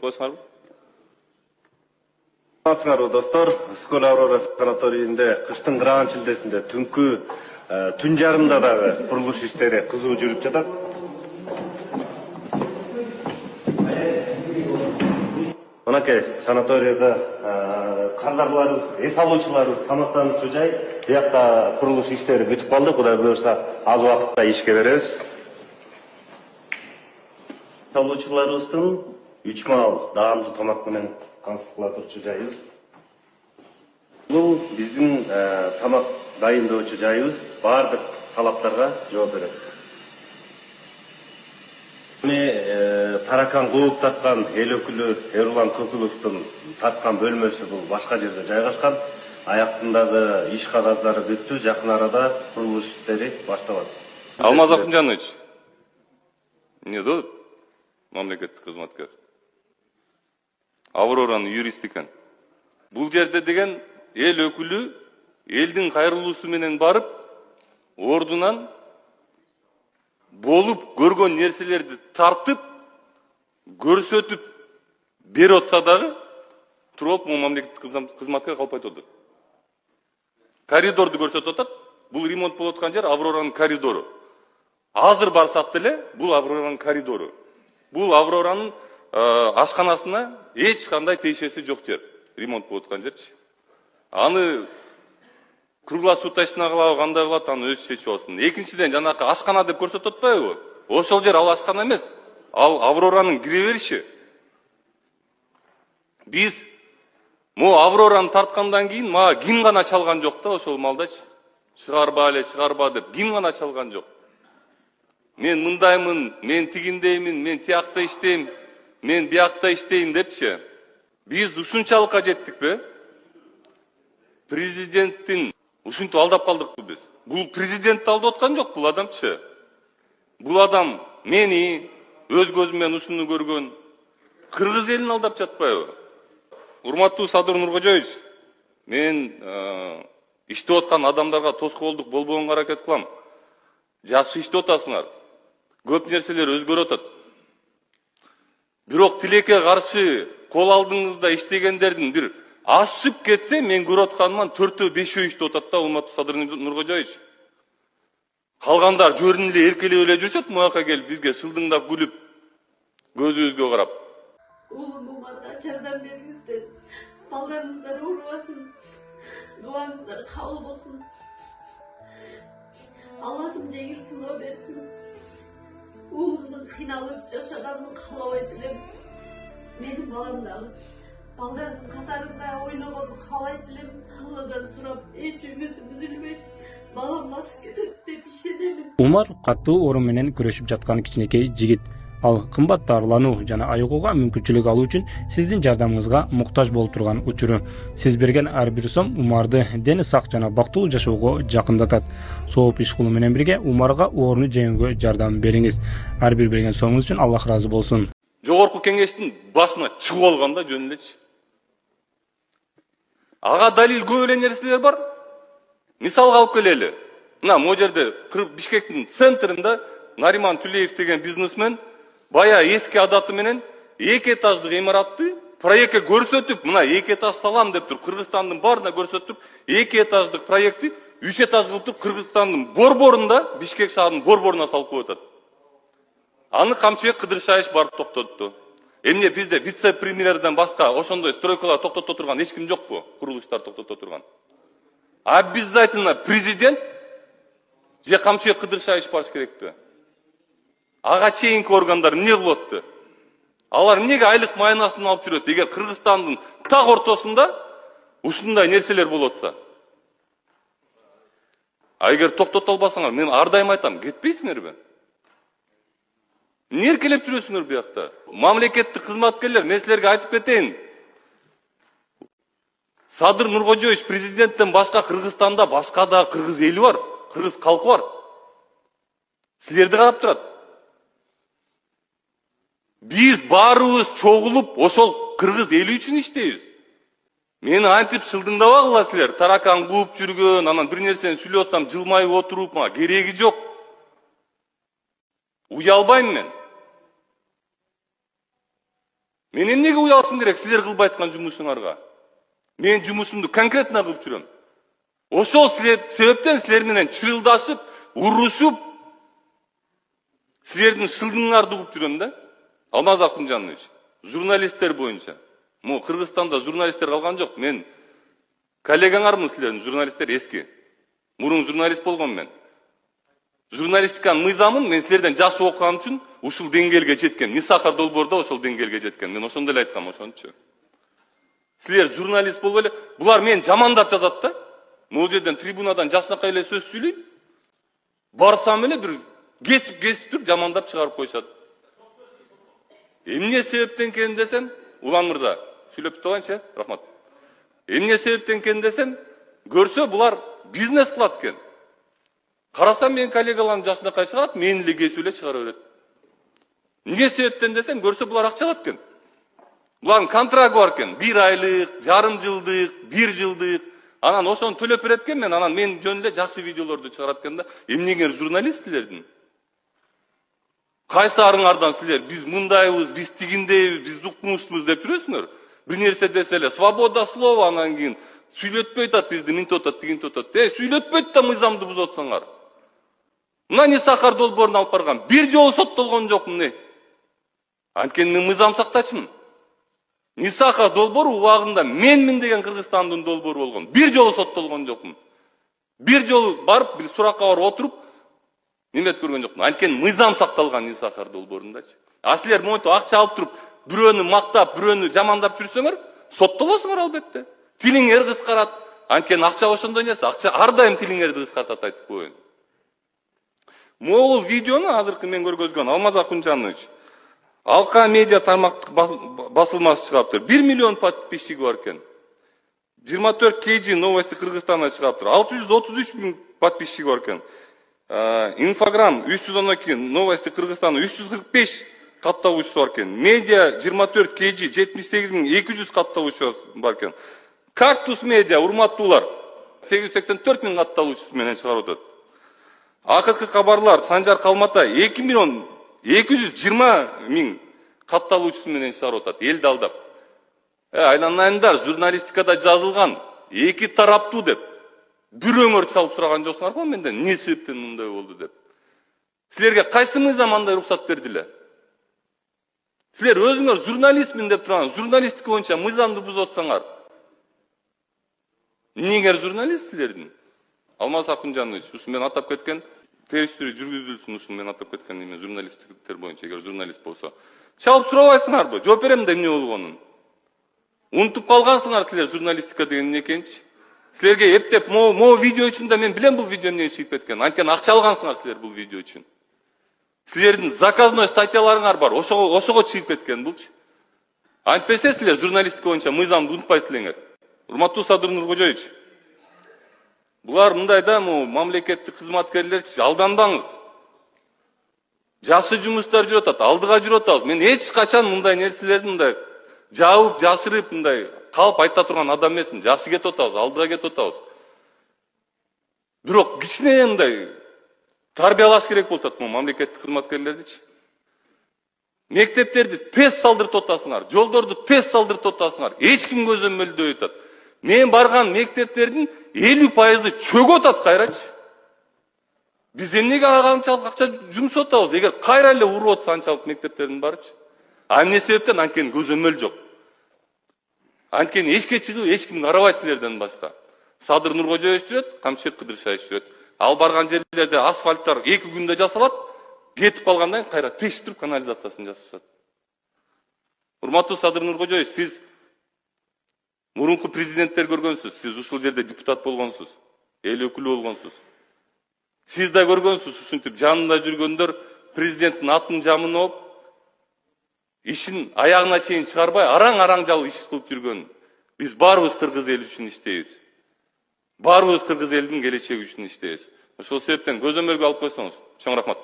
коесуңарбы? Саламатсыңарбы достор. Скол Аврора санаторийинде кыштын кыраган чилдесинде түнкү түн жарымда дагы курулуш иштери кызуу жүрүп жатат. Мынакей санаторийда кардарларыбыз, эс алуучуларыбыз тамактануучу жай. Биякта курулуш иштери бүтүп калды. Кудай буюрса, аз убакытта ишке беребиз. Эс алуучуларыбыздын 3 маал даамдуу тамак менен камсыз кыла турчу жайыбыз. Бул биздин тамак дайындоочу жайыбыз баардык талаптарга жооп берет. Таракан кууп тарткан эл өкүлү Эрлан Көкүловдун тарткан бөлмөсү бул башка жерде жайгашкан. Аяктындагы иш кагаздары бүттү. Жакын арада курулуш иштери башталат. Алмаз Акынжанович, эмне да мамлекеттик кызматкер? Авроранын юристи экен. Бул жерде деген эл өкүлү элдин кайрылуусу менен барып, ордунан болуп көргөн нерселерди тартып, көрсөтүп берип атса дагы, туруп могу мамлекеттик кызматкер калпайт отур. Коридорду көрсөтүп атат. Бул ремонт болуп аткан жер Авроранын коридору. Азыр барсак деле бул Авроранын коридору. Бул Авроранын ашканасына эч кандай тиешеси жок жер. Ремонт болуп аткан жерчи. Аны круглосуточно кылабы, кандай кылат, аны өзү чечип алсын. Экинчиден, жанакы ашкана деп көрсөтүп атпайбы? Ошол жер ал ашкана эмес. Ал Авроранын кире бериши. Биз могу Аврораны тарткандан кийин мага ким гана чалган жок да ошол малдачы. Чыгарба деп ким гана чалган жок. Мен мындаймын, мен тигиндеймин, мен тиякта иштейм, мен биякта иштейм депчи. Биз ушунчалыкка жеттикпи? Президенттин ушинтип алдап калдыкпы биз? Бул президентти алдап аткан жок, бул адамчы. Бул адам мени өз көзү менен ушуну көргөн кыргыз элин алдап жатпайбы? Урматтуу Садыр Нуркожоевич, мен иштеп аткан адамдарга тоскоолдук болбогонго аракет кылам. Жакшы иштеп атасыңар. Көп нерселер өзгөрүп атат. Бирок тилекке каршы кол алдыңызда иштегендердин бир ашып кетсе, мен көрүп атканыман 4-5 иштеп атат да, урматтуу Садыр Нуркожоевич. Калгандар жөрүн эле эркелеп эле жүрүшөт, муяка келип бизге шылдыңдап күлүп, көзүбүзгө карап. Улумумарга жардам бериңиздер. Балдарыңыздар оорубасын. Дуаңыздар кабыл болсун. Аллахым жеңил сыноо берсин. Уулумдун кыйналып жашаганын каалабайт элем. Менин балам дагы балдардын катарында ойногонун каалайт элем. Алладан сурап, эч үмүтүм үзүлбөйт. Балам басып кетет деп ишенемин. Умар катуу оору менен күрөшүп жаткан кичинекей жигит. Ал кымбат дарылануу жана айыгууга мүмкүнчүлүк алуу үчүн сиздин жардамыңызга муктаж болуп турган учуру. Сиз берген ар бир сом Умарды дени сак жана бактылуу жашоого жакындатат. Сооп иш кылуу менен бирге Умарга ооруну жеңүүгө жардам бериңиз. Ар бир берген сомуңуз үчүн Аллах ыраазы болсун. Жогорку кеңештин башына чыгып алганда жөн элечи. Ага далил көп эле нерселер бар. Мисалга алып келели. Мына могу жерде Бишкектин центринде Нариман Түлеев деген бизнесмен бая эски адаты менен 2 этаждык имаратты проектке көрсөтүп, мына 2 этаж салам деп туруп, Кыргызстандын баарына көрсөтүп, 2 этаждык проектти 3 этаж кылып туруп, Кыргызстандын борборунда, Бишкек шаарынын борборуна салып коюп атат. Аны Камчыбек Кыдыршаевич барып токтотту. Эмне бизде вице-премьерден башка ошондой стройкалар токтото турган эч ким жокпу? Курулуштар токтото турган. Обязательно президент же Камчыбек Кыдыршаевич барыш керекпи? Ага чейинки органдар эмне кылып атты? Алар эмнеге айлык майнасын алып жүрөт? Эгер Кыргызстандын так ортосунда ушундай нерселер болуп атса. А эгер токтото албасаңар, мен ар дайым айтам, кетпейсиңерби? Эмне эркелеп жүрөсүңөр буякта? Мамлекеттик кызматкерлер, мен силерге айтып кетейин. Садыр Нуркожоевич президенттен башка Кыргызстанда башка да кыргыз эли бар, кыргыз калкы бар. Силерди карап турат. Биз баарыбыз чогулуп, ошол кыргыз эли үчүн иштейбиз. Мени антип шылдыңдабагыла силер, таракан кууп жүргөн, анан бир нерсени сүйлөп атсам жылмайып отуруп, мага кереги жок. Уялбайм мен. Мен эмнеге уялышым керек силер кылбай аткан жумушуңарга? Мен жумушумду конкретно кылып жүрөм. Ошол себептен силер менен чырылдашып, урушуп, силердин шылдыңыңарды угуп жүрөм да. Алмаз Акунжанович, журналисттер боюнча. Му Кыргызстанда журналисттер калган жок. Мен коллегаңармын силердин, журналисттер эски. Мурун журналист болгон мен. Журналистиканын мыйзамын мен силерден жакшы окуган үчүн ушул деңгээлге жеткем. Нисахар долбоордо ошол деңгээлге жеткен. Мен ошондо эле айткам, ошончу. Силер журналист болуп эле, булар мени жамандап жазат да. Могул жерден трибунадан жакшынакай эле сөз сүйлөйм. Барсам эле бир кесип туруп жамандап чыгарып коюшат. Эмне себептен экен десем, Улан мырза, сүйлөп бүтүп алайынчы, рахмат. Эмне себептен экен десем, көрсө булар бизнес кылат экен. Карасам менин коллегаларым жакшынакай чыгарат, мени эле кесип эле чыгара берет. Эмне себептен десем, көрсө булар акча алат экен. Булардын контрагы бар экен, 1 айлык, жарым жылдык, 1 жылдык. Анан ошону төлөп берет экен, анан мен жөн эле жакшы видеолорду чыгарат экен да. Эмнеге журналист силердин? Кайсы арыңардан силер биз мындайбыз, биз тигиндейбиз, биз укмуштуз деп жүрөсүңөр? Бир нерсе десе эле свобода слова, анан кийин сүйлөтпөй атат бизди, минтип атат, тигинтип атат. Сүйлөтпөйт да мыйзамды бузуп атсаңар. Мына Нисахар долбоорун алып барган, бир жолу соттолгон жок эмне? Анткени мен мыйзам сактачымын. Нисахар долбоору убагында менмин деген Кыргызстандын долбоору болгон. Бир жолу соттолгон жокмун. Бир жолу барып, бир суракка барып отуруп, неметип көргөн жокмун. Анткени мыйзам сакталган Нисахар долбоорундачы. А силер монтип акча алып туруп, бирөөнү мактап, бирөөнү жамандап жүрсөңөр, соттолосуңар албетте. Тилиңер кыскарат. Анткени акча ошондой нерсе, акча ар дайым тилиңерди кыскартат, айтып коеюн. Могул видеону азыркы мен көргөзгөн Алмаз Акунжанович Алка медиа тармактык басылмасы чыгаптыр. 1 миллион подписчиги бар экен. 24 KG новости Кыргызстана чыгаптыр. 633 000 подписчиги бар экен. Инфограм 312 новости Кыргызстана 345 катталуучусу бар экен. Медиа 24 KG 78 200 катталуучусу бар экен. Кактус медиа урматтуулар 884 000 катталуучусу менен чыгарып атат. Акыркы кабарлар Санжар Калматай 2 миллион 220 000 катталуучусу менен чыгарып атат. Элди алдап. Айланайындар, журналистикада жазылган эки тараптуу деп бирөөңөр чалып сураган жоксуңар го менден, эмне себептен мындай болду деп. Силерге кайсы мыйзам андай уруксат берди эле? Силер өзүңөр журналистмин деп турган, журналистика боюнча мыйзамды бузуп атсаңар. Эмнеге журналист силердин? Алмаз Акунжанович, ушу мен атап кеткен териштирүү жүргүзүлсүн, ушу мен атап кеткен эме журналисттер боюнча, эгер журналист болсо. Чалып сурабайсыңарбы? Жооп берем да эмне болгонун. Унутуп калгансыңар силер журналистика деген эмне экенчи? Силерге эптеп, могу видео үчүн да мен билем бул видео эмнеге чыгып кеткен. Анткени акча алгансыңар силер бул видео үчүн. Силердин заказной статьяларыңар бар, ошого чыгып кеткен булчу. Антпесе силер журналистика боюнча мыйзамды унутпайт элеңер. Урматтуу Садыр Нуркожоевич, булар мындай да, мамлекеттик кызматкерлерчи, алданбаңыз. Жакшы жумуштар жүрүп атат, алдыга жүрүп атабыз. Мен эч качан мындай нерселерди мындай жаап, жашырып, мындай калп айта турган адам эмесмин. Жакшы кетип атабыз, алдыга кетип атабыз. Бирок кичине мындай тарбиялаш керек болуп атат мамлекеттик кызматкерлердичи. Мектептерди тез салдыртып атасыңар, жолдорду тез салдыртып атасыңар. Эч ким көзөмөлдөй атат. Мен барган мектептердин 50% чөгүп атат кайрачы. Биз эмнеге канчалык акча жумшап атабыз? Эгер кайра эле уруп атса анчалык мектептердин барычы. Эмне себептен? Анткени көзөмөл жок. Анткени эчке чыгып эч ким карабайт силерден башка. Садыр Нуркожоевич жүрөт, Камчет Кыдыршаевич жүрөт. Ал барган жерлерде асфальттар 2 күндө жасалат, кетип калгандан кийин кайра тешип туруп канализациясын жасашат. Урматтуу Садыр Нуркожоевич, сиз мурунку президенттер көргөнсүз, сиз ушул жерде депутат болгонсуз, эл өкүлү болгонсуз. Сиз да көргөнсүз, ушинтип жанында жүргөндөр президенттин атын жамын алып, ишин аягына чейин чыгарбай, араң жал иш кылып жүргөн. Биз баарыбыз кыргыз эл үчүн иштейбиз. Баарыбыз кыргыз элдин келечеги үчүн иштейбиз. Ошол себептен көзөмөлгө алып койсоңуз, чоң рахмат.